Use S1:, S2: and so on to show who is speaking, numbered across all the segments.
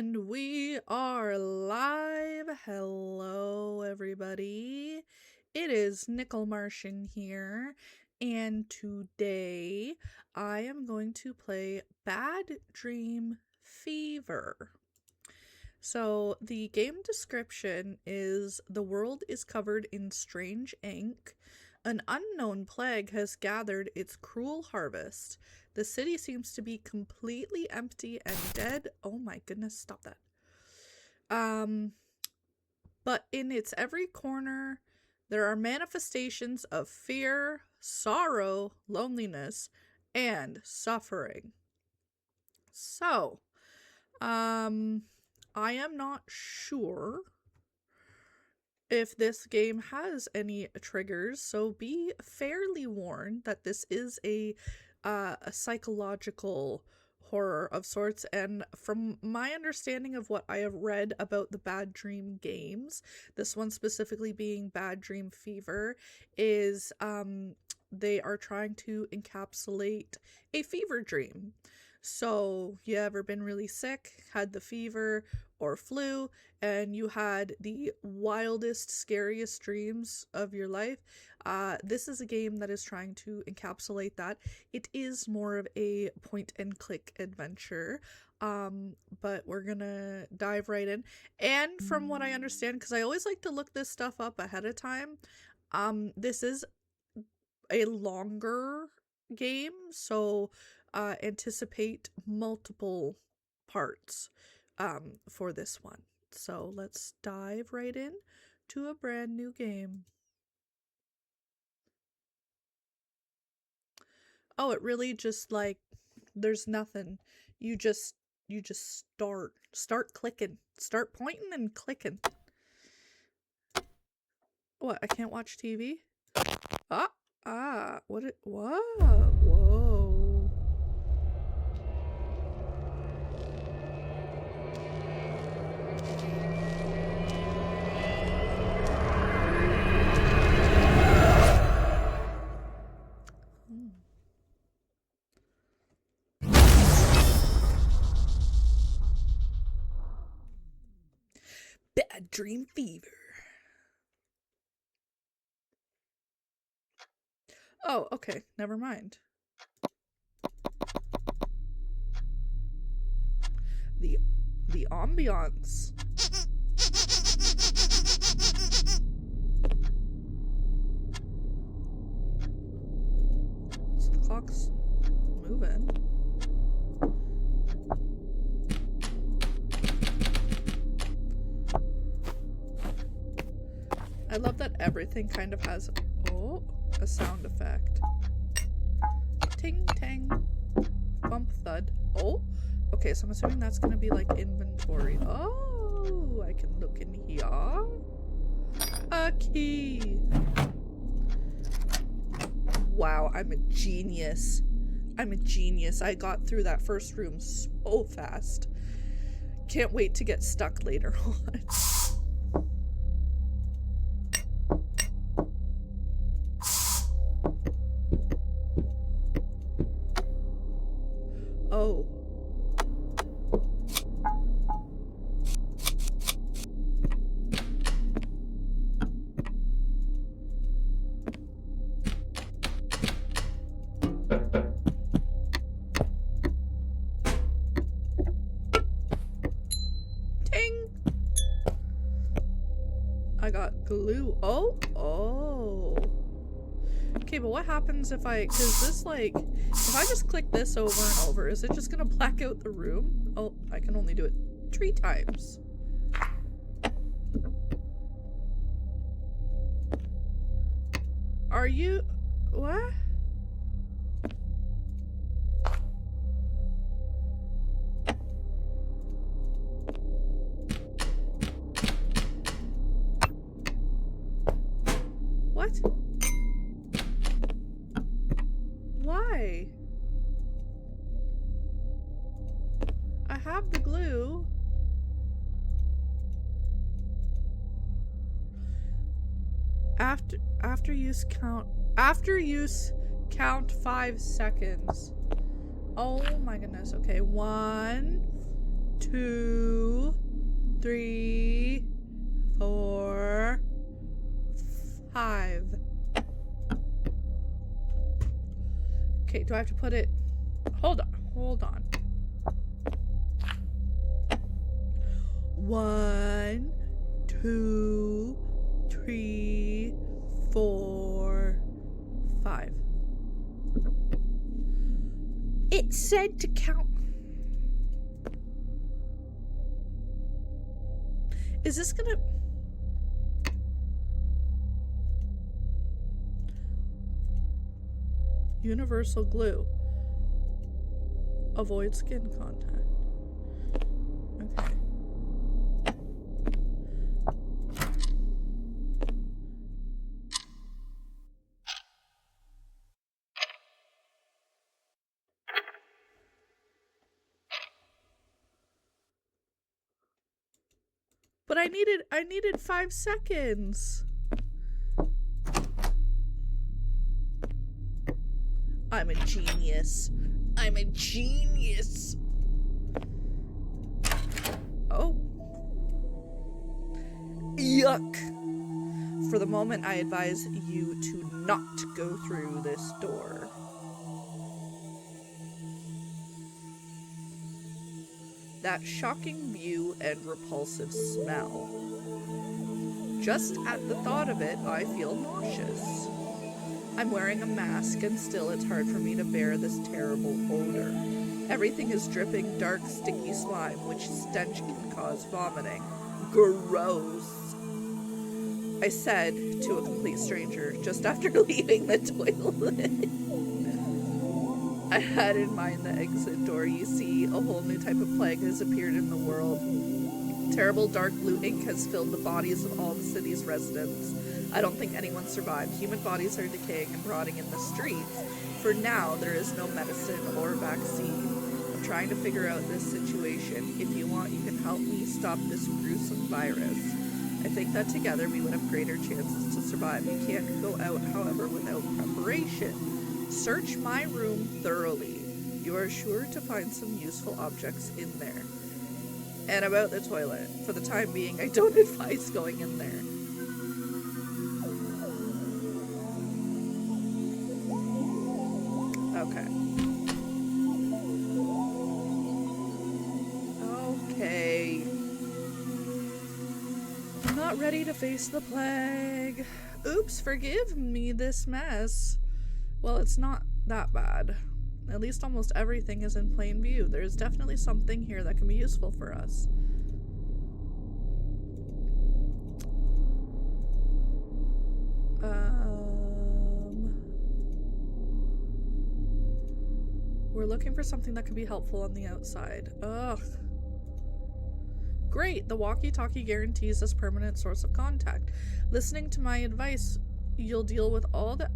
S1: And we are live. Hello, everybody. It is Nickel Martian here, and today I am going to play Bad Dream Fever. So, the game description is the world is covered in strange ink. An unknown plague has gathered its cruel harvest. The city seems to be completely empty and dead. Oh my goodness, stop that. But in its every corner, there are manifestations of fear, sorrow, loneliness, and suffering. So, I am not sure if this game has any triggers, so be fairly warned that this is a psychological horror of sorts, and from my understanding of what I have read about the Bad Dream games, this one specifically being Bad Dream Fever, is they are trying to encapsulate a fever dream. So, you ever been really sick, had the fever or flu, and you had the wildest, scariest dreams of your life? This is a game that is trying to encapsulate that. It is more of a point-and-click adventure, but we're gonna dive right in. And from what I understand, because I always like to look this stuff up ahead of time, this is a longer game, so anticipate multiple parts for this one. So let's dive right in to a brand new game. Oh, it really just like there's nothing. You just start clicking. Start pointing and clicking. What? I can't watch TV? What? Whoa. Bad Dream Fever. Oh, okay. Never mind. The ambiance. So the clock's moving. I love that everything kind of has a sound effect. Ting tang. Bump thud. Oh, okay, so I'm assuming that's gonna be like inventory. Oh, I can look in here. A key. Wow, I'm a genius. I got through that first room so fast. Can't wait to get stuck later on. Oh. Ting! I got glue. Oh. Okay, but what happens if cause this like, if I just click this over and over, is it just gonna black out the room? Oh, I can only do it 3 times. Are you, what? What? Why? I have the glue. After use count 5 seconds. Oh my goodness. Okay, 1, 2, 3, 4, 5. Okay, do I have to put it? Hold on. 1, 2, 3, 4, 5. It said to count. Is this gonna... Universal glue. Avoid skin contact. Okay. But I needed 5 seconds. I'm a genius. I'm a genius. Oh. Yuck. For the moment, I advise you to not go through this door. That shocking view and repulsive smell. Just at the thought of it, I feel nauseous. I'm wearing a mask, and still it's hard for me to bear this terrible odor. Everything is dripping dark, sticky slime, which stench can cause vomiting. Gross. I said to a complete stranger just after leaving the toilet. I had in mind the exit door. You see, a whole new type of plague has appeared in the world. Terrible dark blue ink has filled the bodies of all the city's residents. I don't think anyone survived. Human bodies are decaying and rotting in the streets. For now, there is no medicine or vaccine. I'm trying to figure out this situation. If you want, you can help me stop this gruesome virus. I think that together we would have greater chances to survive. You can't go out, however, without preparation. Search my room thoroughly. You are sure to find some useful objects in there. And about the toilet. For the time being, I don't advise going in there. Okay. Okay. I'm not ready to face the plague. Oops, forgive me this mess. Well, it's not that bad. At least almost everything is in plain view. There's definitely something here that can be useful for us. We're looking for something that could be helpful on the outside. Ugh. Great, the walkie-talkie guarantees this permanent source of contact. Listening to my advice, you'll deal with all the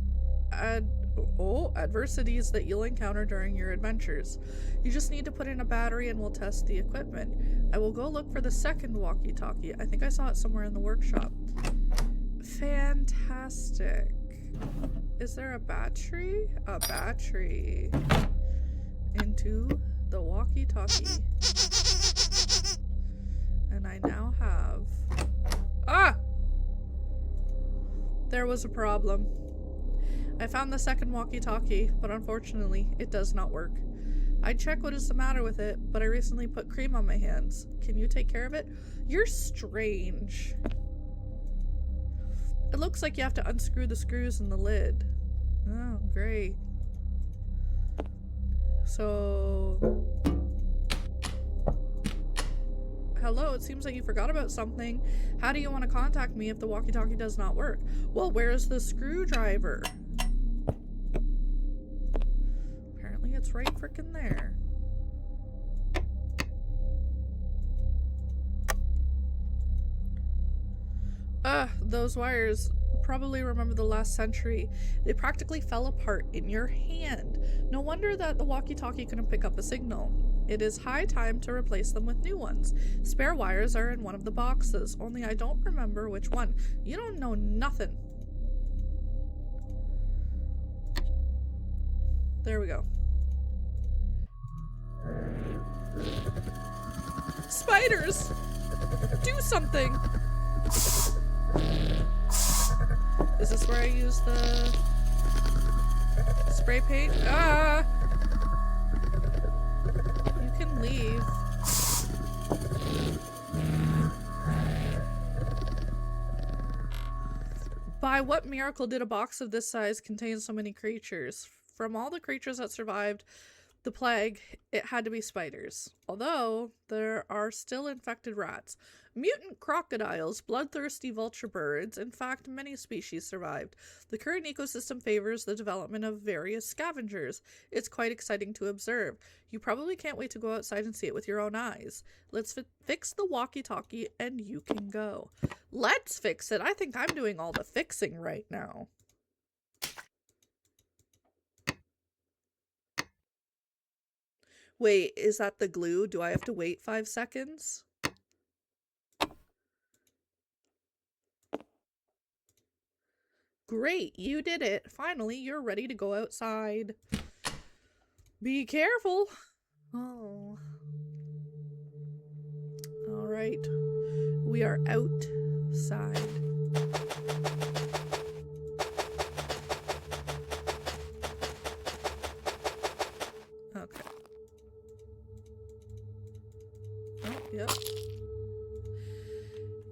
S1: adversities that you'll encounter during your adventures. You just need to put in a battery and we'll test the equipment. I will go look for the second walkie-talkie. I think I saw it somewhere in the workshop. Fantastic. Is there a battery? A battery. Into the walkie-talkie. And I now have... Ah! There was a problem. I found the second walkie-talkie, but unfortunately, it does not work. I'd check what is the matter with it, but I recently put cream on my hands. Can you take care of it? You're strange. It looks like you have to unscrew the screws in the lid. Oh, great. So... Hello, it seems like you forgot about something. How do you want to contact me if the walkie-talkie does not work? Well, where's the screwdriver? Apparently it's right frickin' there. Those wires probably remember the last century. They practically fell apart in your hand. No wonder that the walkie-talkie couldn't pick up a signal. It is high time to replace them with new ones. Spare wires are in one of the boxes, only I don't remember which one. You don't know nothing. There we go. Spiders! do something! Is this where I use the spray paint? Ah! You can leave. By what miracle did a box of this size contain so many creatures? From all the creatures that survived the plague, it had to be spiders. Although, there are still infected rats, mutant crocodiles, bloodthirsty vulture birds. In fact, many species survived. The current ecosystem favors the development of various scavengers. It's quite exciting to observe. You probably can't wait to go outside and see it with your own eyes. Let's fix the walkie-talkie and you can go. Let's fix it. I think I'm doing all the fixing right now. Wait, is that the glue? Do I have to wait 5 seconds? Great, you did it. Finally, you're ready to go outside. Be careful. Oh. All right. We are outside. Okay. Oh, yep.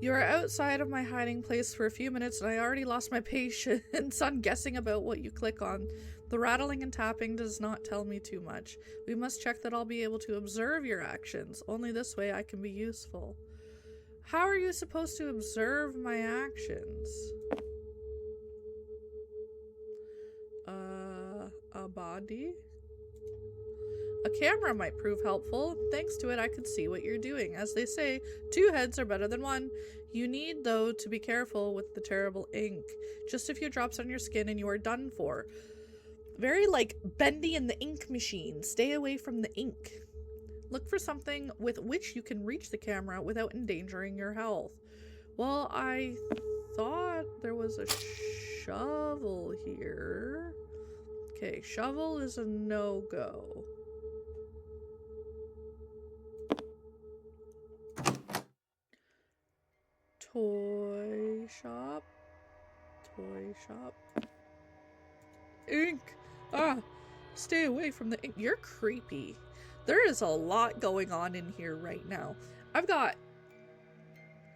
S1: You are outside of my hiding place for a few minutes and I already lost my patience on guessing about what you click on. The rattling and tapping does not tell me too much. We must check that I'll be able to observe your actions. Only this way I can be useful. How are you supposed to observe my actions? A body? A camera might prove helpful. Thanks to it, I could see what you're doing. As they say, 2 heads are better than 1. You need, though, to be careful with the terrible ink. Just a few drops on your skin and you are done for. Very, like, bendy in the ink machine. Stay away from the ink. Look for something with which you can reach the camera without endangering your health. Well, I thought there was a shovel here. Okay, shovel is a no-go. Toy shop. Toy shop. Ink! Ah! Stay away from the ink. You're creepy. There is a lot going on in here right now. I've got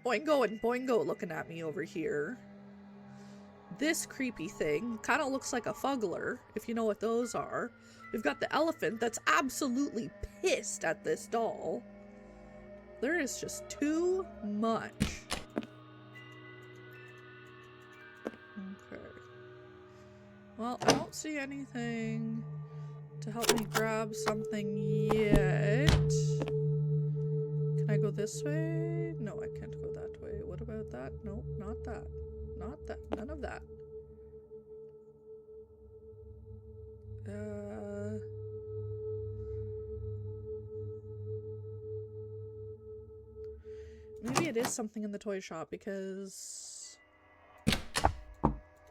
S1: Oingo and Boingo looking at me over here. This creepy thing kind of looks like a fuggler, if you know what those are. We've got the elephant that's absolutely pissed at this doll. There is just too much. Okay. Well, I don't see anything to help me grab something yet. Can I go this way? No, I can't go that way. What about that? Nope, not that. Not that. None of that. Maybe it is something in the toy shop because...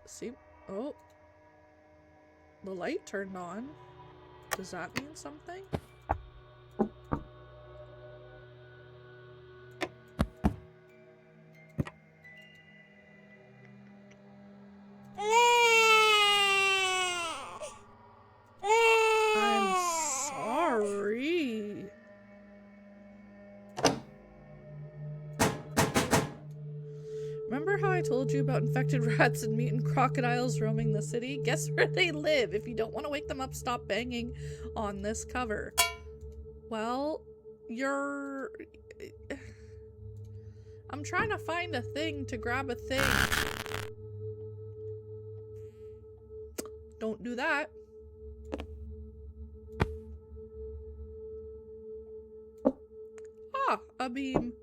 S1: See? Oh. The light turned on. Does that mean something? I'm sorry. Remember how I told you about infected rats and mutant crocodiles roaming the city? Guess where they live. If you don't want to wake them up, stop banging on this cover. Well, you're... I'm trying to find a thing to grab a thing. Don't do that. Ah, a beam.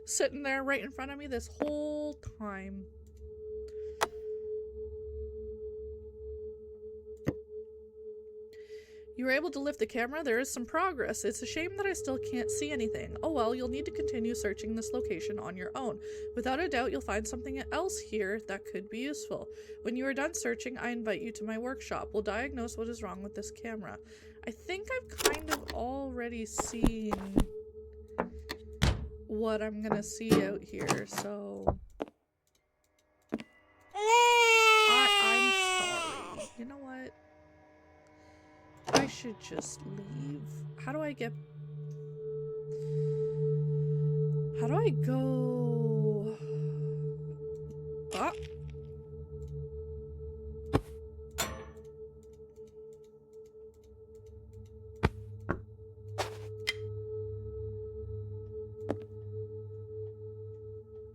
S1: Sitting there right in front of me this whole time. You were able to lift the camera. There is some progress. It's a shame that I still can't see anything. Oh well, you'll need to continue searching this location on your own. Without a doubt, you'll find something else here that could be useful. When you are done searching, I invite you to my workshop. We'll diagnose what is wrong with this camera. I think I've kind of already seen what I'm gonna see out here, so... I'm sorry. You know what? I should just leave. How do I get... How do I go... Ah!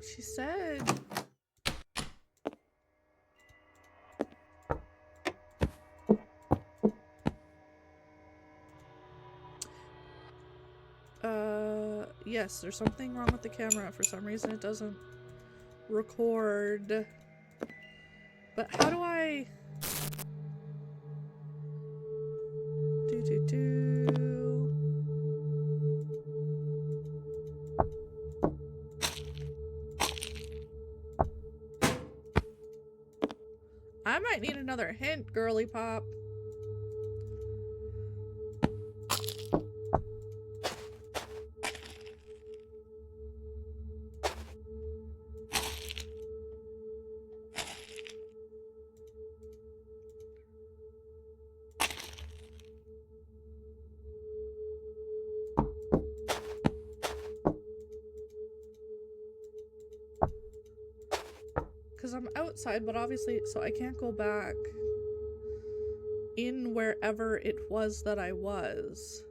S1: She said... Yes, there's something wrong with the camera. For some reason it doesn't record. But how do I... I might need another hint, girly pop. Because I'm outside, but obviously, so I can't go back in wherever it was that I was.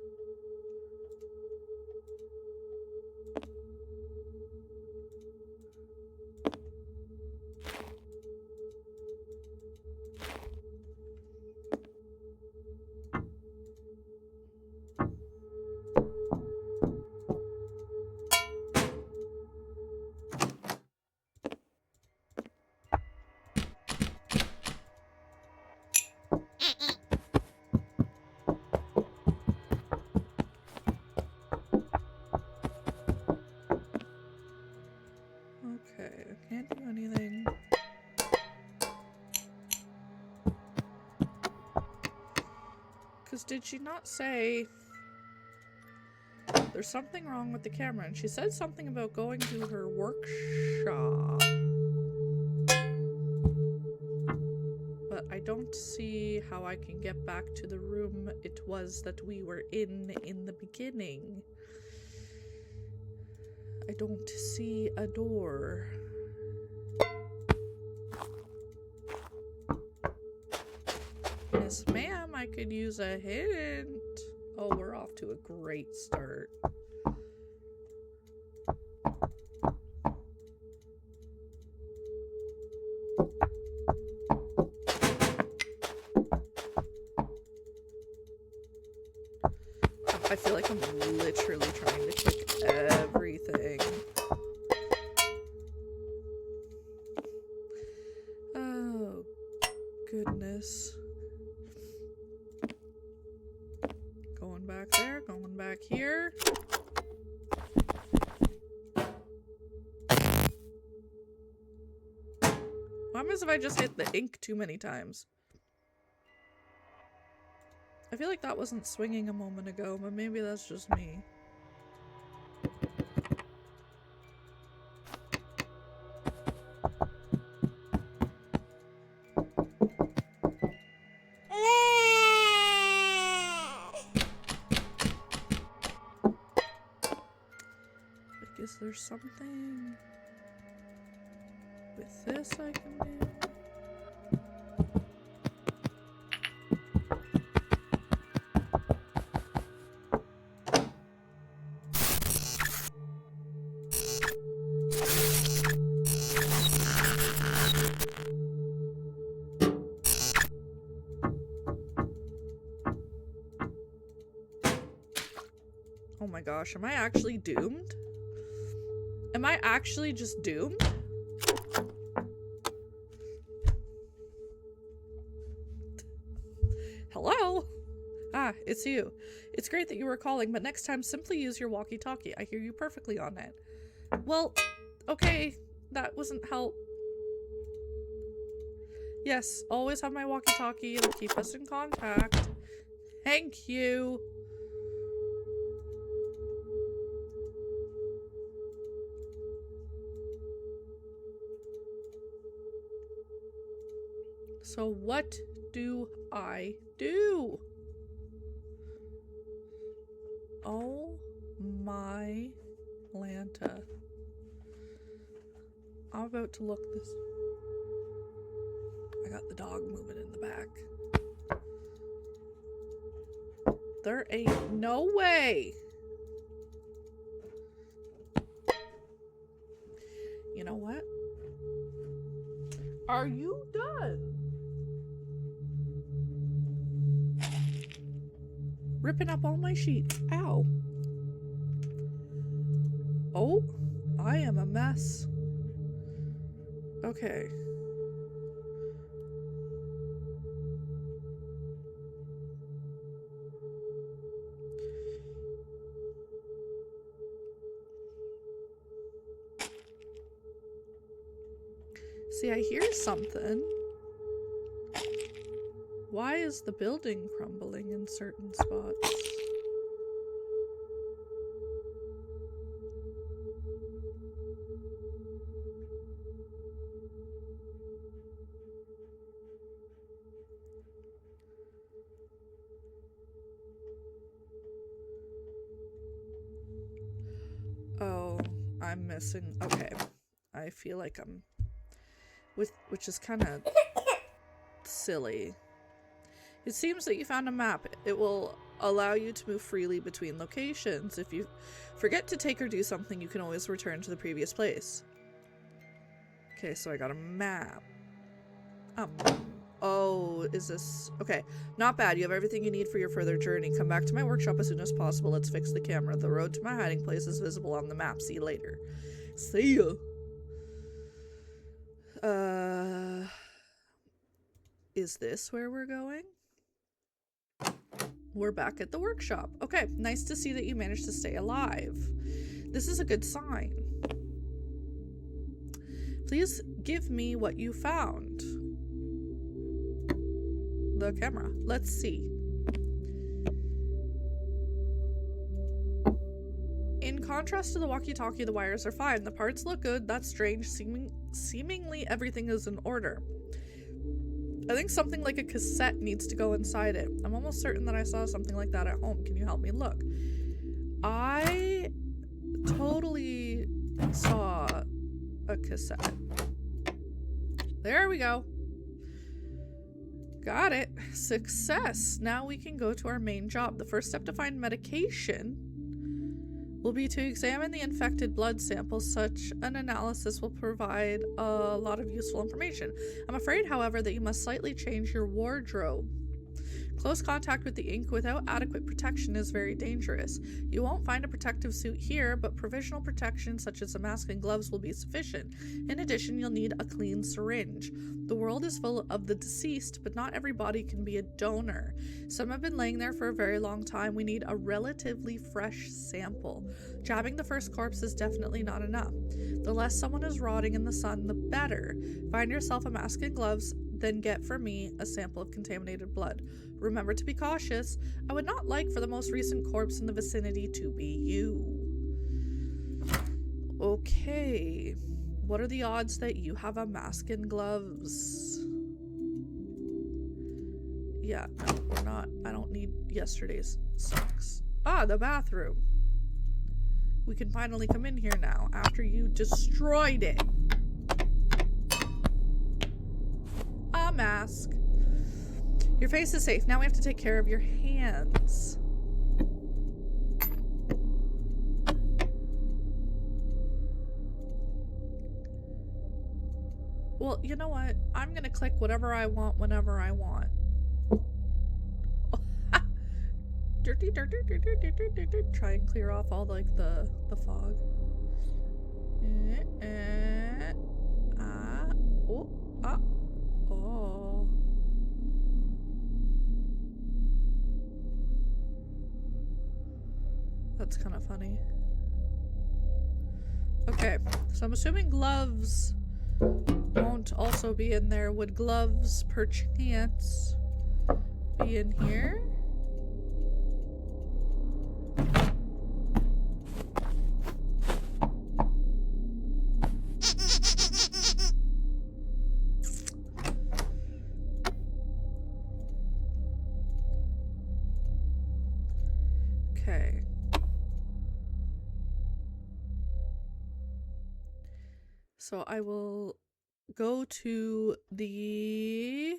S1: Okay, I can't do anything. Because did she not say there's something wrong with the camera? And she said something about going to her workshop. But I don't see how I can get back to the room it was that we were in the beginning. I don't see a door. Yes, ma'am, I could use a hint. Oh, we're off to a great start. I feel like I'm literally trying to click everything. Oh, goodness. Going back there, going back here. What happens if I just hit the ink too many times? I feel like that wasn't swinging a moment ago, but maybe that's just me. Like, is there something with this I can do? Oh my gosh, am I actually doomed? Am I actually just doomed? Hello? Ah, it's you. It's great that you were calling, but next time simply use your walkie-talkie. I hear you perfectly on it. Well, okay, that wasn't help. Yes, always have my walkie-talkie. It'll keep us in contact. Thank you. So what do I do? Oh my Lanta. I'm about to look this. I got the dog moving in the back. There ain't no way. You know what? Are you done? Ripping up all my sheets. Ow. Oh, I am a mess. Okay. See, I hear something. Why is the building crumbling in certain spots? Oh, I'm missing. Okay. I feel like I'm which is kind of silly. It seems that you found a map. It will allow you to move freely between locations. If you forget to take or do something, you can always return to the previous place. Okay, so I got a map. Oh, is this... Okay, not bad. You have everything you need for your further journey. Come back to my workshop as soon as possible. Let's fix the camera. The road to my hiding place is visible on the map. See you later. See ya. Is this where we're going? We're back at the workshop. Okay, nice to see that you managed to stay alive. This is a good sign. Please give me what you found. The camera. Let's see. In contrast to the walkie-talkie, the wires are fine. The parts look good. That's strange. Seemingly everything is in order. I think something like a cassette needs to go inside it. I'm almost certain that I saw something like that at home. Can you help me look? I totally saw a cassette. There we go. Got it. Success. Now we can go to our main job. The first step to find medication will be to examine the infected blood samples. Such an analysis will provide a lot of useful information. I'm afraid, however, that you must slightly change your wardrobe. Close contact with the ink without adequate protection is very dangerous. You won't find a protective suit here, but provisional protection such as a mask and gloves will be sufficient. In addition, you'll need a clean syringe. The world is full of the deceased, but not every body can be a donor. Some have been laying there for a very long time. We need a relatively fresh sample. Jabbing the first corpse is definitely not enough. The less someone is rotting in the sun, the better. Find yourself a mask and gloves, then get for me a sample of contaminated blood. Remember to be cautious. I would not like for the most recent corpse in the vicinity to be you. Okay. What are the odds that you have a mask and gloves? Yeah, no, we're not. I don't need yesterday's socks. Ah, the bathroom. We can finally come in here now after you destroyed it. A mask. Your face is safe. Now we have to take care of your hands. Well, you know what? I'm gonna click whatever I want whenever I want. Try and clear off all like the fog. Oh. That's kind of funny. Okay, so I'm assuming gloves won't also be in there. Would gloves perchance be in here? So I will go to the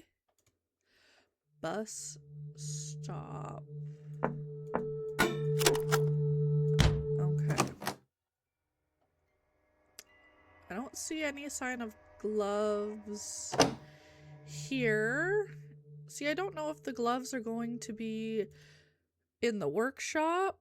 S1: bus stop. Okay. I don't see any sign of gloves here. See, I don't know if the gloves are going to be in the workshop.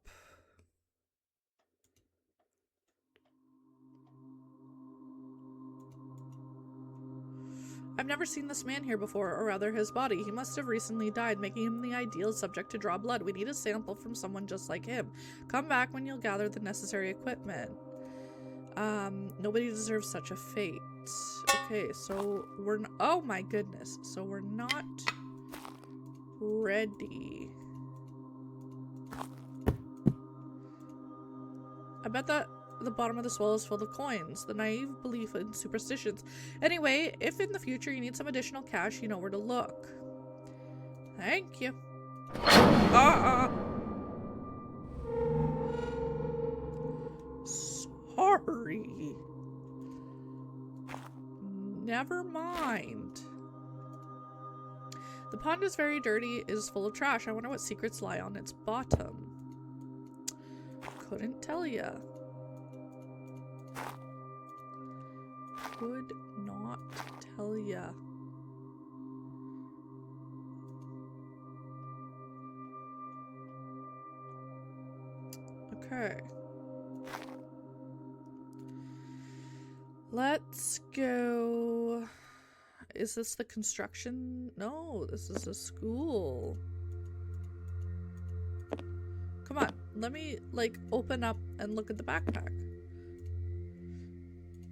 S1: I've never seen this man here before, or rather his body. He must have recently died, making him the ideal subject to draw blood. We need a sample from someone just like him. Come back when you'll gather the necessary equipment. Nobody deserves such a fate. Okay, so we're oh my goodness. So we're not ready. I bet that the bottom of the swell is filled with coins. The naive belief in superstitions. Anyway, if in the future you need some additional cash, you know where to look. Thank you. Sorry. Never mind. The pond is very dirty. It is full of trash. I wonder what secrets lie on its bottom. Couldn't tell ya. Could not tell ya. Okay. Let's go. Is this the construction? No, this is a school. Come on, let me like open up and look at the backpack.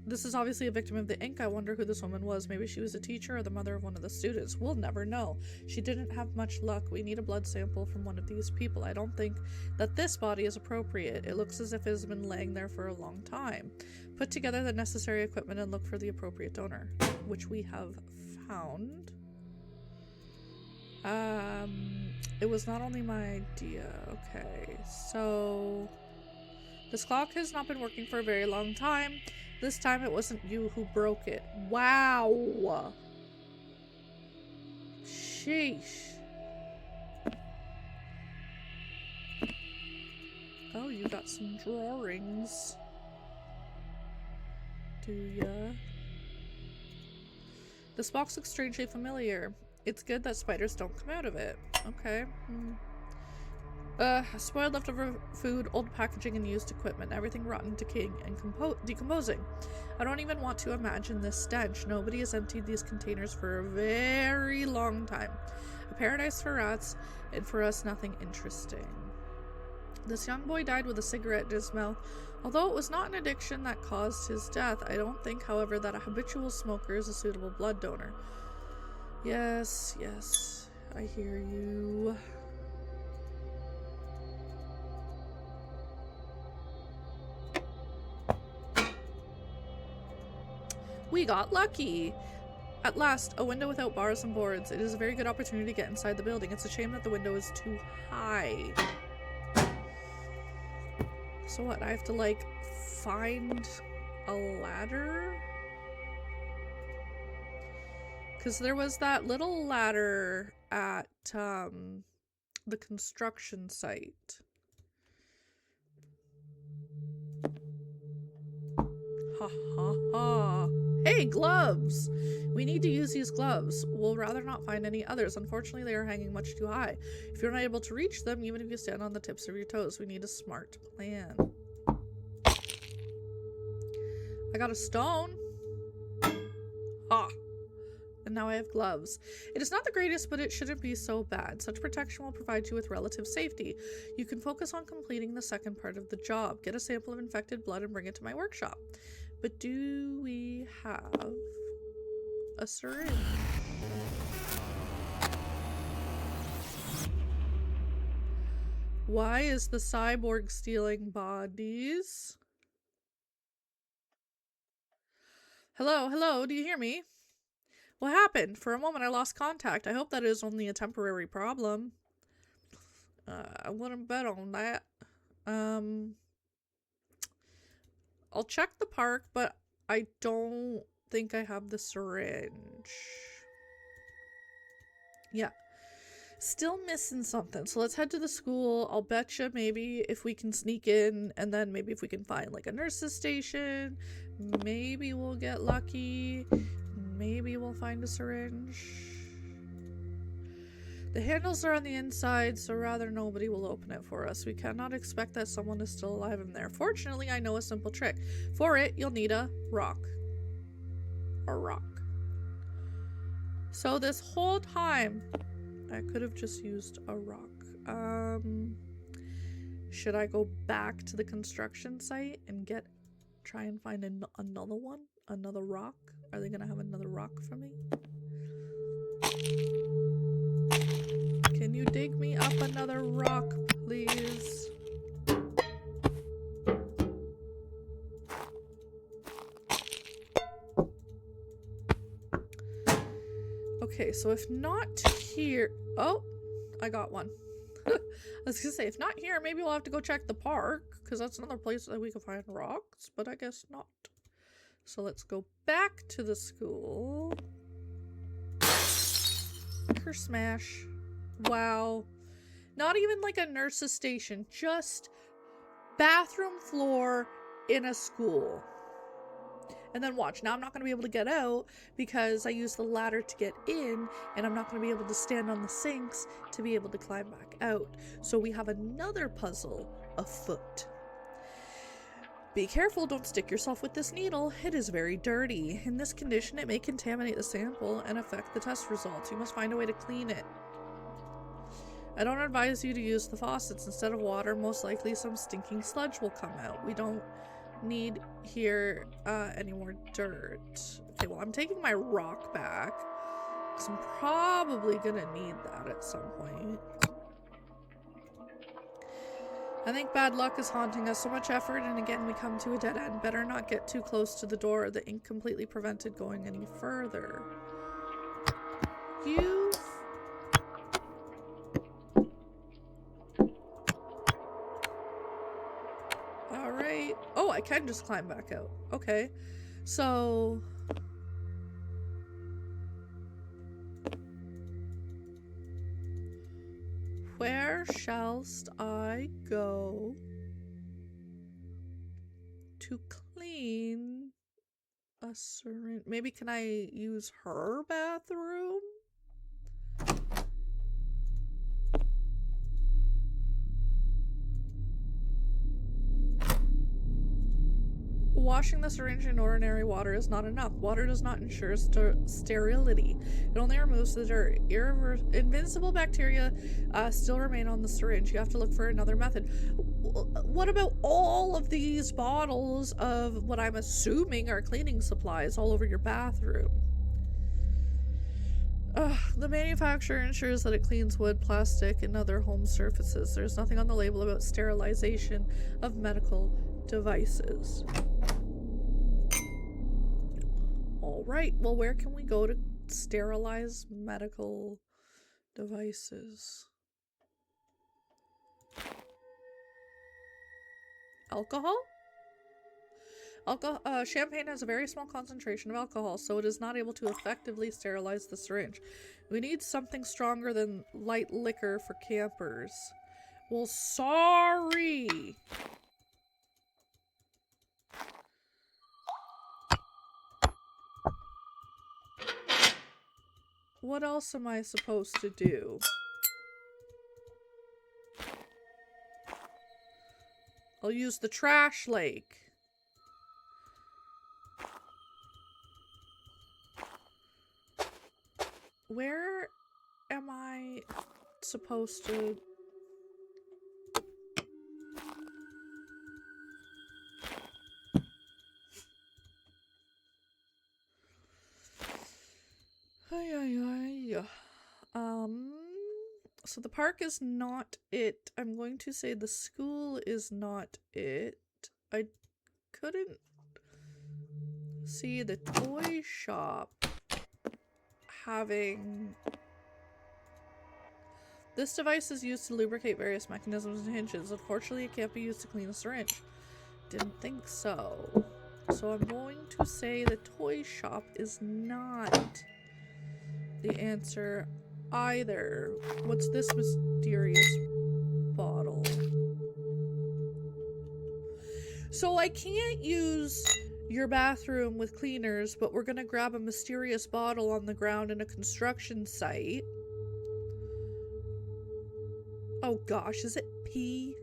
S1: This is obviously a victim of the ink. I wonder who this woman was. Maybe she was a teacher or the mother of one of the students. We'll never know. She didn't have much luck. We need a blood sample from one of these people. I don't think that this body is appropriate. It looks as if it has been laying there for a long time. Put together the necessary equipment and look for the appropriate donor, which we have found. It was not only my idea. Okay, so this clock has not been working for a very long time. This time it wasn't you who broke it. Wow. Sheesh. Oh, you got some drawings. Do ya? This box looks strangely familiar. It's good that spiders don't come out of it. Okay. Spoiled leftover food, old packaging, and used equipment. Everything rotten, decaying, and decomposing. I don't even want to imagine this stench. Nobody has emptied these containers for a very long time. A paradise for rats, and for us, nothing interesting. This young boy died with a cigarette in his mouth. Although it was not an addiction that caused his death, I don't think, however, that a habitual smoker is a suitable blood donor. Yes, yes, I hear you. We got lucky! At last, a window without bars and boards. It is a very good opportunity to get inside the building. It's a shame that the window is too high. So what, I have to like find a ladder? Because there was that little ladder at the construction site. Ha ha ha. Hey, gloves! We need to use these gloves. We'll rather not find any others. Unfortunately, they are hanging much too high. If you're not able to reach them, even if you stand on the tips of your toes, we need a smart plan. I got a stone. Ha! And now I have gloves. It is not the greatest, but it shouldn't be so bad. Such protection will provide you with relative safety. You can focus on completing the second part of the job. Get a sample of infected blood and bring it to my workshop. But do we have a syringe? Why is the cyborg stealing bodies? Hello, hello, do you hear me? What happened? For a moment I lost contact. I hope that is only a temporary problem. I wouldn't bet on that. I'll check the park, but I don't think I have the syringe. Yeah. Still missing something. So let's head to the school. I'll betcha maybe if we can sneak in, and then maybe if we can find like a nurse's station, maybe we'll get lucky. Maybe we'll find a syringe. The handles are on the inside, so rather nobody will open it for us. We cannot expect that someone is still alive in there. Fortunately, I know a simple trick. For it, you'll need a rock. A rock. So this whole time, I could have just used a rock. Should I go back to the construction site and try and find another one? Another rock? Are they gonna have another rock for me? Can you dig me up another rock, please? Okay, so if not here... Oh, I got one. I was gonna say, if not here, maybe we'll have to go check the park, because that's another place that we can find rocks, but I guess not. So let's go back to the school. Her smash. Wow. Not even like a nurse's station, just bathroom floor in a school. And then watch, now I'm not going to be able to get out because I used the ladder to get in, and I'm not going to be able to stand on the sinks to be able to climb back out. So we have another puzzle afoot. Be careful, don't stick yourself with this needle. It is very dirty. In this condition, it may contaminate the sample and affect the test results. You must find a way to clean it. I don't advise you to use the faucets. Instead of water, most likely some stinking sludge will come out. We don't need here any more dirt. Okay, well, I'm taking my rock back because I'm probably gonna need that at some point. I think bad luck is haunting us. So much effort, and again we come to a dead end. Better not get too close to the door. The ink completely prevented going any further. You... Alright. Oh, I can just climb back out. Okay. So... where shallst I go to clean a syringe? Maybe can I use her bathroom? Washing the syringe in ordinary water is not enough. Water does not ensure sterility. It only removes the dirt. Invincible bacteria still remain on the syringe. You have to look for another method. What about all of these bottles of what I'm assuming are cleaning supplies all over your bathroom? The manufacturer ensures that it cleans wood, plastic, and other home surfaces. There's nothing on the label about sterilization of medical devices. Alright, well, where can we go to sterilize medical devices? Alcohol? Champagne has a very small concentration of alcohol, so it is not able to effectively sterilize the syringe. We need something stronger than light liquor for campers. Well, sorry! What else am I supposed to do? I'll use the trash lake. Where am I supposed to... So the park is not it. I'm going to say the school is not it. I couldn't see the toy shop having... This device is used to lubricate various mechanisms and hinges. Unfortunately, it can't be used to clean a syringe. Didn't think so. So I'm going to say the toy shop is not the answer either. What's this mysterious bottle? So I can't use your bathroom with cleaners, but we're gonna grab a mysterious bottle on the ground in a construction site. Oh gosh, is it pee?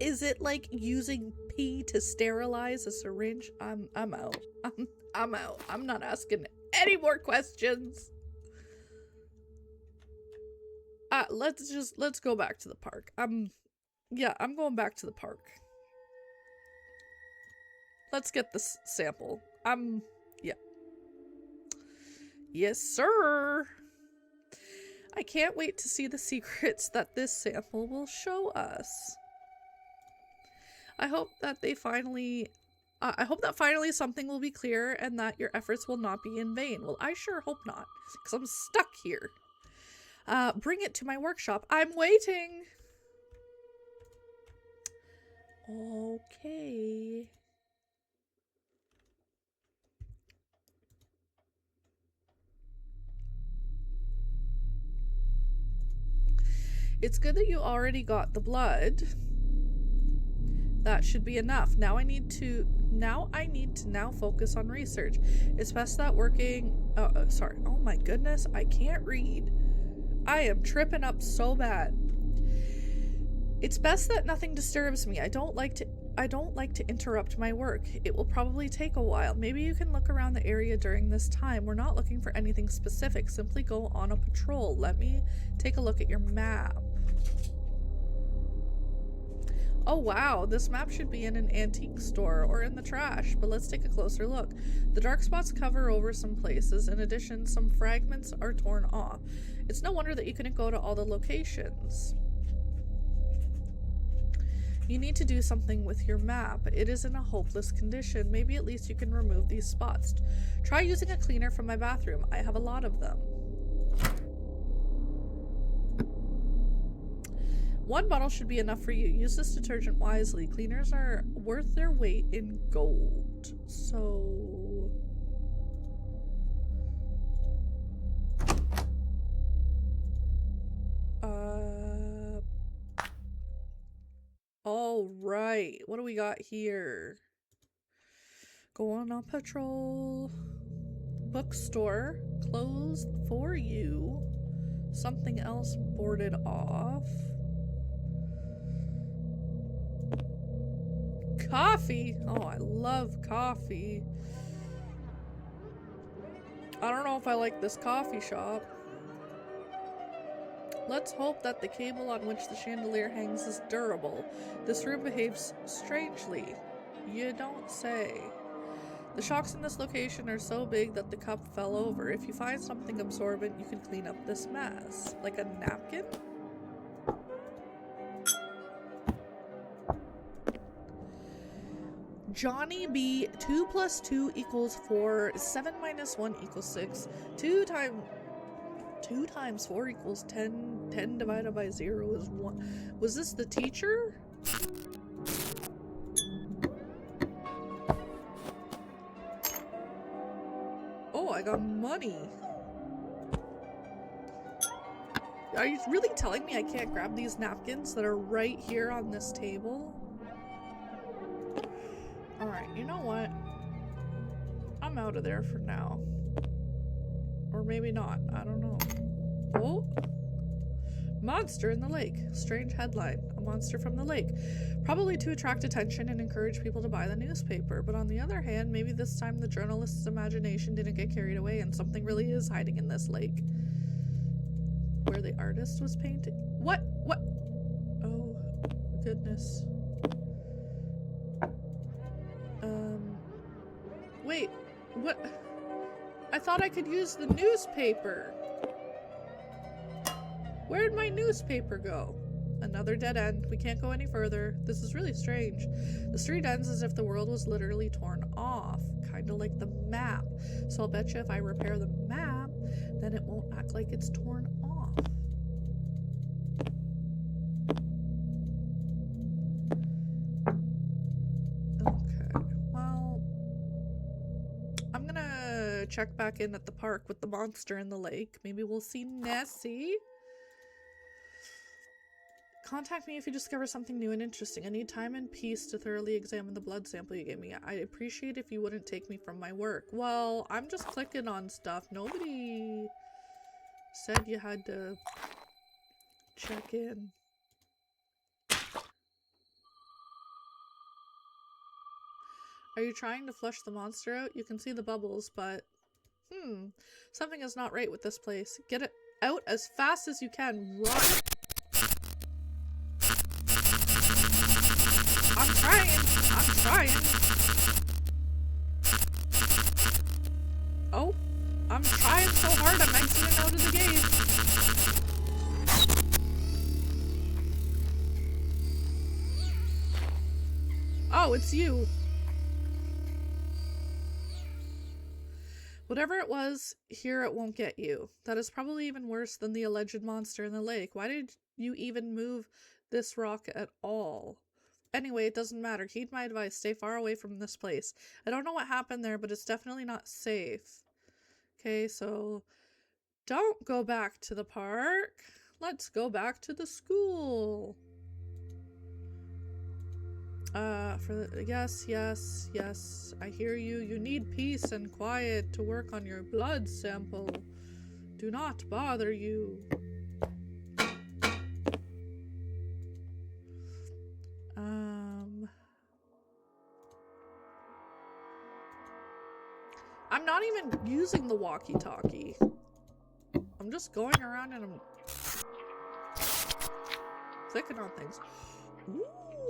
S1: Is it like using pee to sterilize a syringe? I'm out. I'm out. I'm not asking any more questions. Let's go back to the park. Yeah, I'm going back to the park. Let's get this sample. Yeah. Yes, sir. I can't wait to see the secrets that this sample will show us. I hope that finally something will be clear and that your efforts will not be in vain. Well, I sure hope not, because I'm stuck here. Bring it to my workshop. I'm waiting. Okay. It's good that you already got the blood. That should be enough. Now I need to focus on research. It's best that working... sorry. Oh my goodness. I can't read. I am tripping up so bad. It's best that nothing disturbs me. I don't like to interrupt my work. It will probably take a while. Maybe you can look around the area during this time. We're not looking for anything specific. Simply go on a patrol. Let me take a look at your map. Oh wow, this map should be in an antique store or in the trash, but let's take a closer look. The dark spots cover over some places. In addition, some fragments are torn off. It's no wonder that you couldn't go to all the locations. You need to do something with your map. It is in a hopeless condition. Maybe at least you can remove these spots. Try using a cleaner from my bathroom. I have a lot of them. One bottle should be enough for you. Use this detergent wisely. Cleaners are worth their weight in gold. So... Alright. What do we got here? Go on a patrol. Bookstore. Closed for you. Something else boarded off. Coffee. Oh, I love coffee. I don't know if I like this coffee shop. Let's hope that the cable on which the chandelier hangs is durable. This room behaves strangely. You don't say. The shocks in this location are so big that the cup fell over. If you find something absorbent, you can clean up this mess. Like a napkin? Johnny B. 2 + 2 = 4. 7 - 1 = 6. 2 times 4 = 10. 10 divided by 0 is 1. Was this the teacher? Oh, I got money. Are you really telling me I can't grab these napkins that are right here on this table? Alright, you know what? I'm out of there for now. Or maybe not. I don't know. Oh! Monster in the lake. Strange headline. A monster from the lake. Probably to attract attention and encourage people to buy the newspaper. But on the other hand, maybe this time the journalist's imagination didn't get carried away and something really is hiding in this lake. Where the artist was painting. What? What? Oh, goodness. Wait, what? I thought I could use the newspaper. Where'd my newspaper go? Another dead end. We can't go any further. This is really strange. The street ends as if the world was literally torn off. Kind of like the map. So I'll bet you if I repair the map, then it won't act like it's torn off. check back in at the park with the monster in the lake. Maybe we'll see Nessie. Contact me if you discover something new and interesting. I need time and peace to thoroughly examine the blood sample you gave me. I'd appreciate if you wouldn't take me from my work. Well, I'm just clicking on stuff. Nobody said you had to check in. Are you trying to flush the monster out? You can see the bubbles, but... something is not right with this place. Get it out as fast as you can. Run! I'm trying! Oh, I'm trying so hard I'm exiting out of the game. Oh, it's you. Whatever it was, here it won't get you. That is probably even worse than the alleged monster in the lake. Why did you even move this rock at all? Anyway, it doesn't matter. Heed my advice. Stay far away from this place. I don't know what happened there, but it's definitely not safe. Okay, so don't go back to the park. Let's go back to the school. Yes, I hear you. You need peace and quiet to work on your blood sample. Do not bother you. I'm not even using the walkie-talkie. I'm just going around and I'm clicking on things.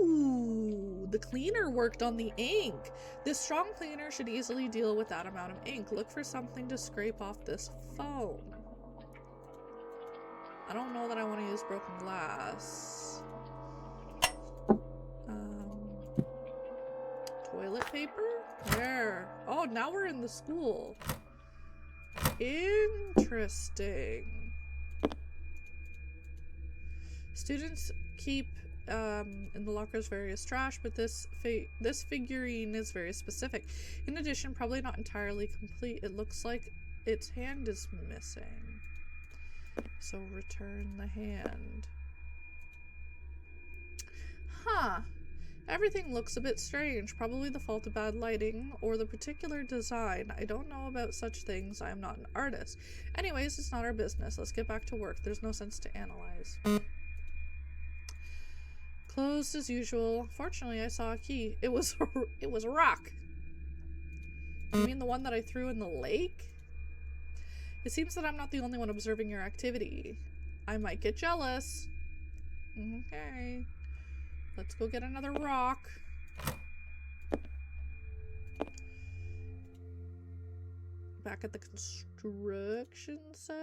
S1: Ooh, the cleaner worked on the ink. This strong cleaner should easily deal with that amount of ink. Look for something to scrape off this foam. I don't know that I want to use broken glass. Toilet paper? There. Oh, now we're in the school. Interesting. Students keep in the lockers various trash, but this figurine is very specific. In addition, probably not entirely complete. It looks like its hand is missing. So return the hand. Huh. Everything looks a bit strange, probably the fault of bad lighting or the particular design. I don't know about such things, I am not an artist. Anyways, it's not our business. Let's get back to work. There's no sense to analyze. Closed as usual. Fortunately, I saw a key. It was a rock. You mean the one that I threw in the lake? It seems that I'm not the only one observing your activity. I might get jealous. Okay. Let's go get another rock. Back at the construction site.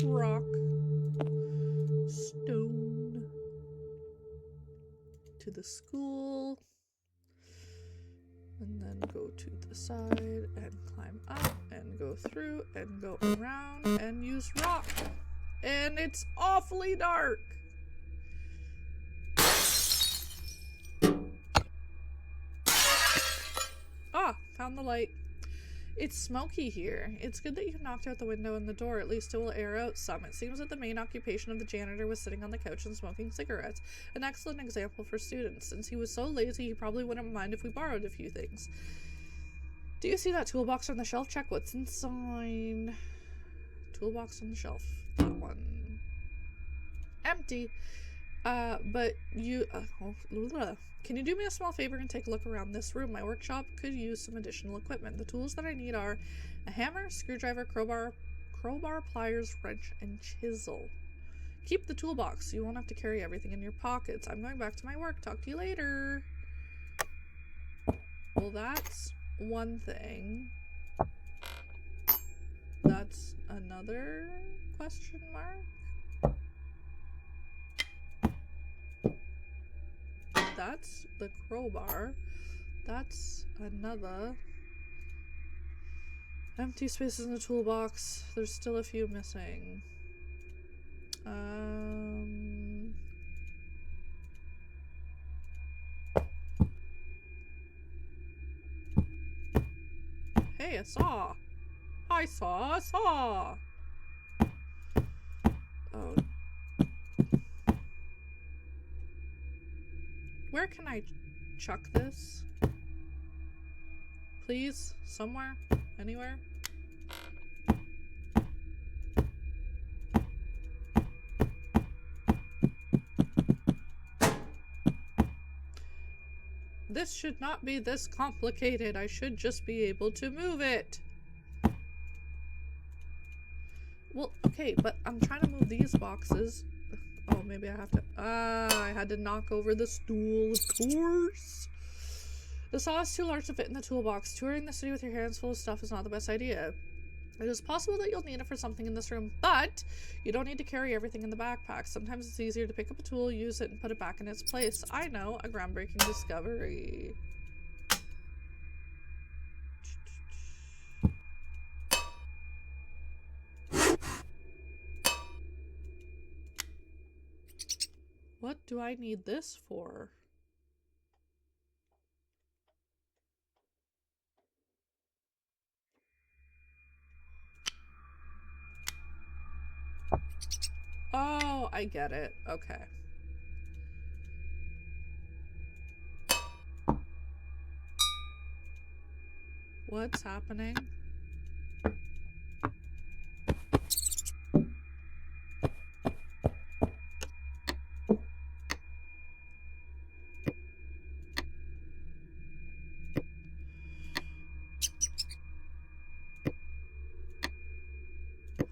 S1: Rock. Stone. To the school. And then go to the side and climb up and go through and go around and use rock. And it's awfully dark. Ah, found the light. It's smoky here. It's good that you knocked out the window and the door. At least it will air out some. It seems that the main occupation of the janitor was sitting on the couch and smoking cigarettes. An excellent example for students. Since he was so lazy, he probably wouldn't mind if we borrowed a few things. Do you see that toolbox on the shelf? Check what's inside. Toolbox on the shelf. That one. Empty. But you... Can you do me a small favor and take a look around this room? My workshop could use some additional equipment. The tools that I need are a hammer, screwdriver, crowbar, pliers, wrench, and chisel. Keep the toolbox so you won't have to carry everything in your pockets. I'm going back to my work. Talk to you later. Well, that's one thing. That's another question mark. That's the crowbar. That's another. Empty spaces in the toolbox. There's still a few missing. Hey, a saw. I saw a saw. Oh. Where can I chuck this? Please? Somewhere? Anywhere? This should not be this complicated. I should just be able to move it. Well, okay, but I'm trying to move these boxes. Oh, maybe I have to... I had to knock over the stool, of course. The saw is too large to fit in the toolbox. Touring the city with your hands full of stuff is not the best idea. It is possible that you'll need it for something in this room, but you don't need to carry everything in the backpack. Sometimes it's easier to pick up a tool, use it, and put it back in its place. I know, a groundbreaking discovery. What do I need this for? Oh, I get it. Okay. What's happening?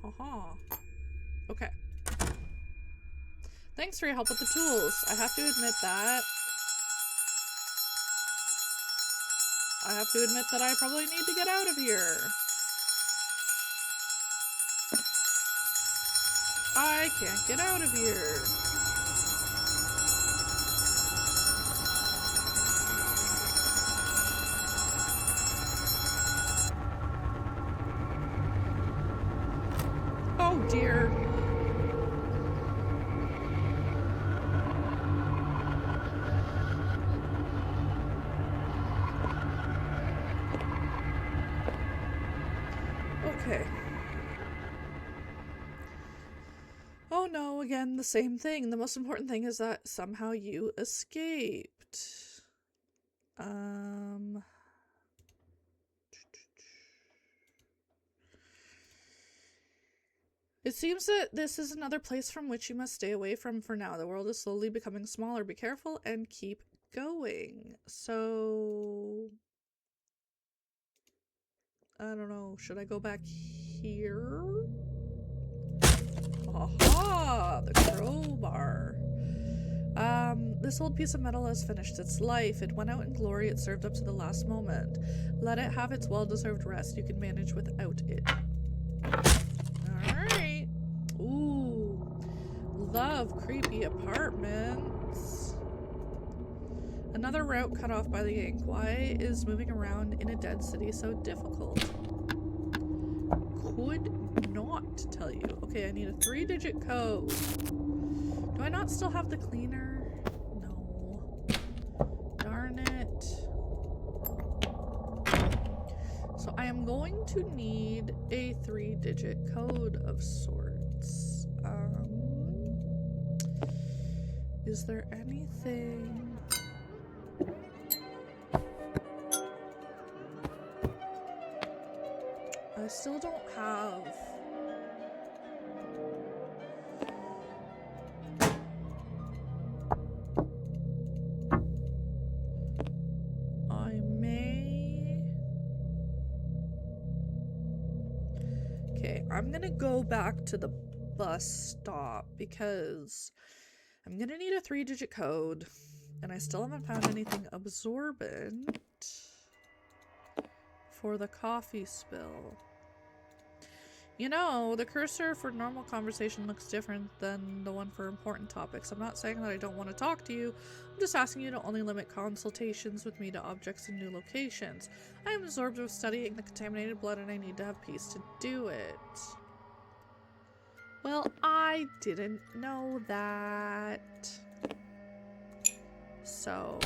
S1: Haha. Okay. Thanks for your help with the tools. I have to admit that. I probably need to get out of here. I can't get out of here. Oh dear. Okay. Oh no, again, the same thing. The most important thing is that somehow you escaped. It seems that this is another place from which you must stay away from for now. The world is slowly becoming smaller. Be careful and keep going. So... I don't know. Should I go back here? Aha! The crowbar. This old piece of metal has finished its life. It went out in glory. It served up to the last moment. Let it have its well-deserved rest. You can manage without it. Alright. Ooh. Love creepy apartments. Another route cut off by the yank. Why is moving around in a dead city so difficult? Could not tell you. Okay, I need a 3-digit code. Do I not still have the cleaner? No. Darn it. So I am going to need a 3-digit code of sorts. Is there anything... I still don't have... I may... Okay, I'm gonna go back to the bus stop because I'm gonna need a 3-digit code and I still haven't found anything absorbent for the coffee spill. You know, the cursor for normal conversation looks different than the one for important topics. I'm not saying that I don't want to talk to you. I'm just asking you to only limit consultations with me to objects in new locations. I am absorbed with studying the contaminated blood and I need to have peace to do it. Well, I didn't know that. So...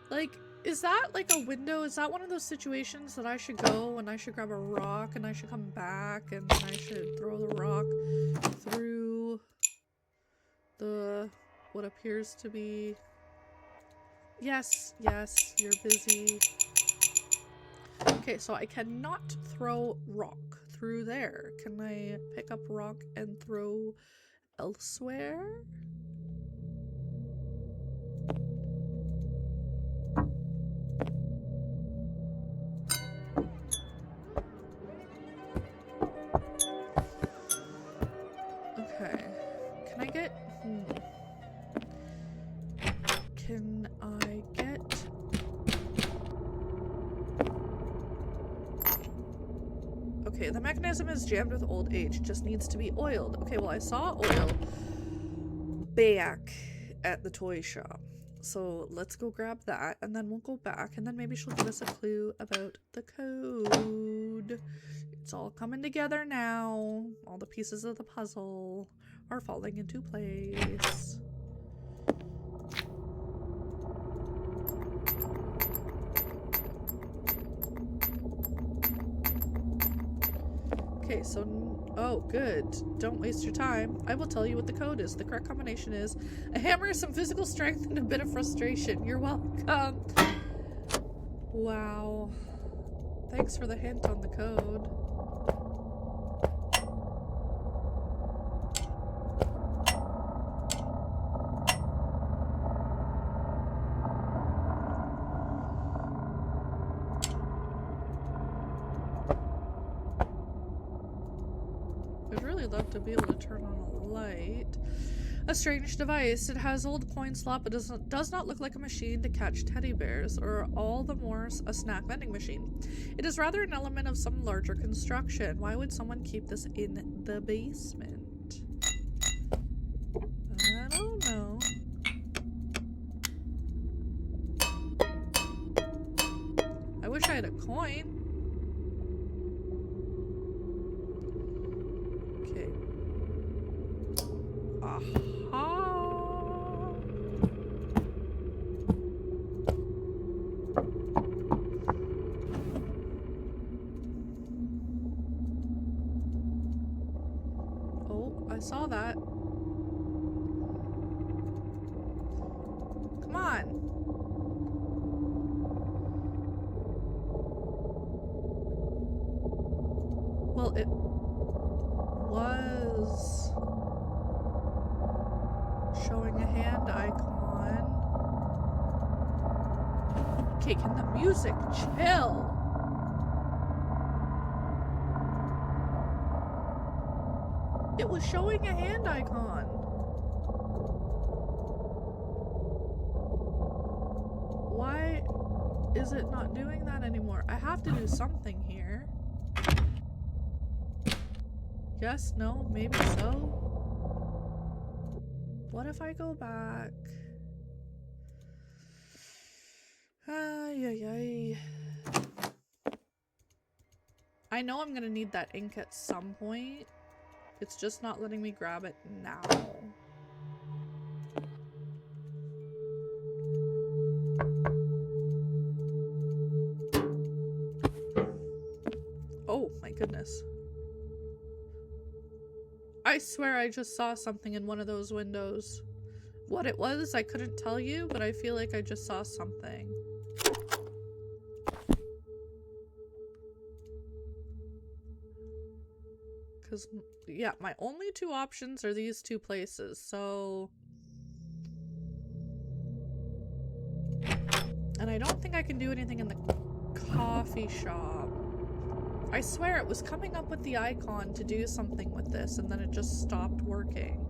S1: Like, is that like a window? Is that one of those situations that I should go and I should grab a rock and I should come back and then I should throw the rock through the what appears to be... Yes, yes, you're busy. Okay, so I cannot throw rock through there. Can I pick up rock and throw elsewhere? Okay. Can I get... Can I get... Okay, the mechanism is jammed with old age. It just needs to be oiled. Okay, well I saw oil back at the toy shop. So let's go grab that and then we'll go back and then maybe she'll give us a clue about the code. It's all coming together now. All the pieces of the puzzle are falling into place. Okay, so... Oh, good. Don't waste your time. I will tell you what the code is. The correct combination is a hammer, some physical strength, and a bit of frustration. You're welcome. Wow. Thanks for the hint on the code. I'd really love to be able to turn on a light. A strange device. It has old coin slot, but does not look like a machine to catch teddy bears, or all the more a snack vending machine. It is rather an element of some larger construction. Why would someone keep this in the basement? I don't know. I wish I had a coin. Okay. Aha! Oh, I saw that. Come on. Well, it was showing a hand icon. Okay, can the music chill? It was showing a hand icon. Why is it not doing that anymore? I have to do something here. Yes, no, maybe so. What if I go back? Ay, ay, ay. I know I'm gonna need that ink at some point. It's just not letting me grab it now. Oh my goodness. I swear I just saw something in one of those windows. What it was, I couldn't tell you, but I feel like I just saw something. Because, yeah, my only two options are these two places, so... And I don't think I can do anything in the coffee shop. I swear it was coming up with the icon to do something with this, and then it just stopped working.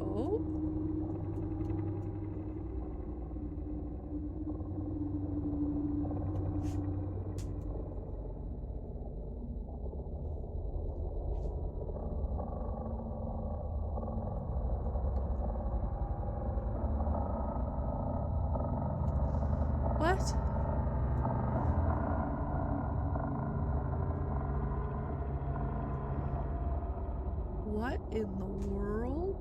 S1: Oh? What? What in the world?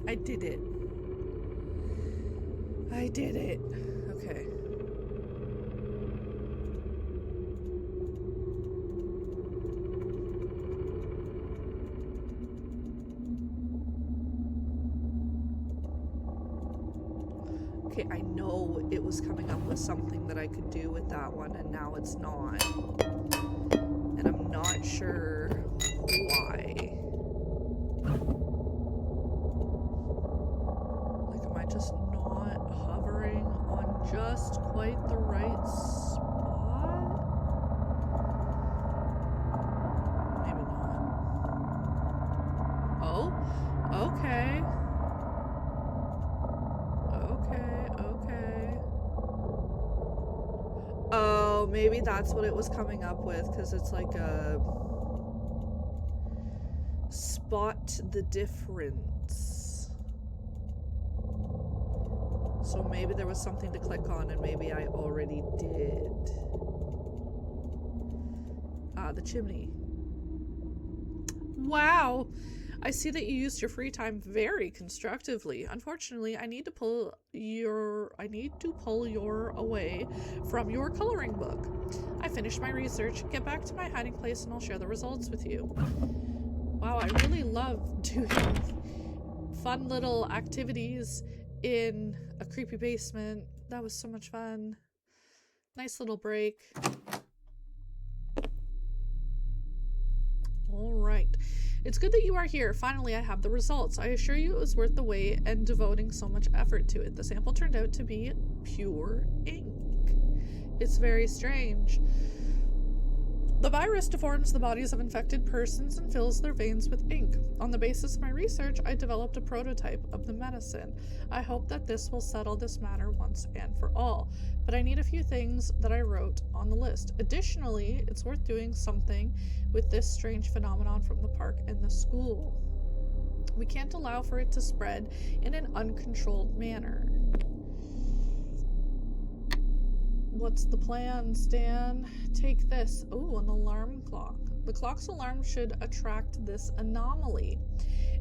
S1: I did it. I did it. Okay. Okay, I know it was coming up with something that I could do with that one, and now it's not. And I'm not sure why. Like, am I just not hovering on just quite the right spot? Maybe not. Oh, okay. Okay. Oh, maybe that's what it was coming up with, because it's like a spot the difference. So maybe there was something to click on and maybe I already did. Ah, the chimney. Wow. I see that you used your free time very constructively. Unfortunately, I need to pull your away from your coloring book. I finished my research. Get back to my hiding place and I'll share the results with you. Wow, I really love doing fun little activities in a creepy basement. That was so much fun. Nice little break. All right. It's good that you are here. Finally, I have the results. I assure you it was worth the wait and devoting so much effort to it. The sample turned out to be pure ink. It's very strange. The virus deforms the bodies of infected persons and fills their veins with ink. On the basis of my research, I developed a prototype of the medicine. I hope that this will settle this matter once and for all. But I need a few things that I wrote on the list. Additionally, it's worth doing something with this strange phenomenon from the park and the school. We can't allow for it to spread in an uncontrolled manner. What's the plan, Stan? Take this. Oh, an alarm clock. The clock's alarm should attract this anomaly.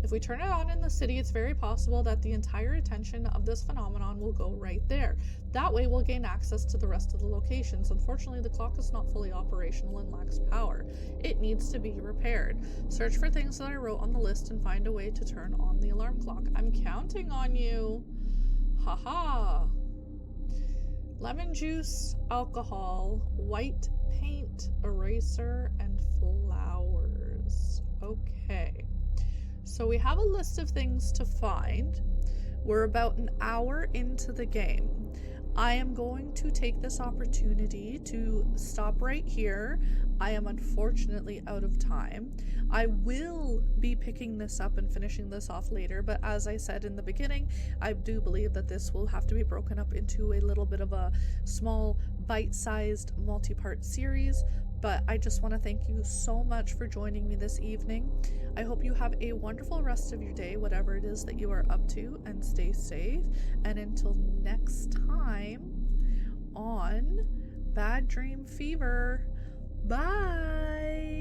S1: If we turn it on in the city, it's very possible that the entire attention of this phenomenon will go right there. That way we'll gain access to the rest of the locations. Unfortunately, the clock is not fully operational and lacks power. It needs to be repaired. Search for things that I wrote on the list and find a way to turn on the alarm clock. I'm counting on you. Haha. Lemon juice, alcohol, white paint, eraser, and flowers. Okay. So we have a list of things to find. We're about an hour into the game. I am going to take this opportunity to stop right here. I am unfortunately out of time. I will be picking this up and finishing this off later, but as I said in the beginning, I do believe that this will have to be broken up into a little bit of a small bite-sized multi-part series. But I just want to thank you so much for joining me this evening. I hope you have a wonderful rest of your day, whatever it is that you are up to, and stay safe. And until next time on Bad Dream Fever, bye!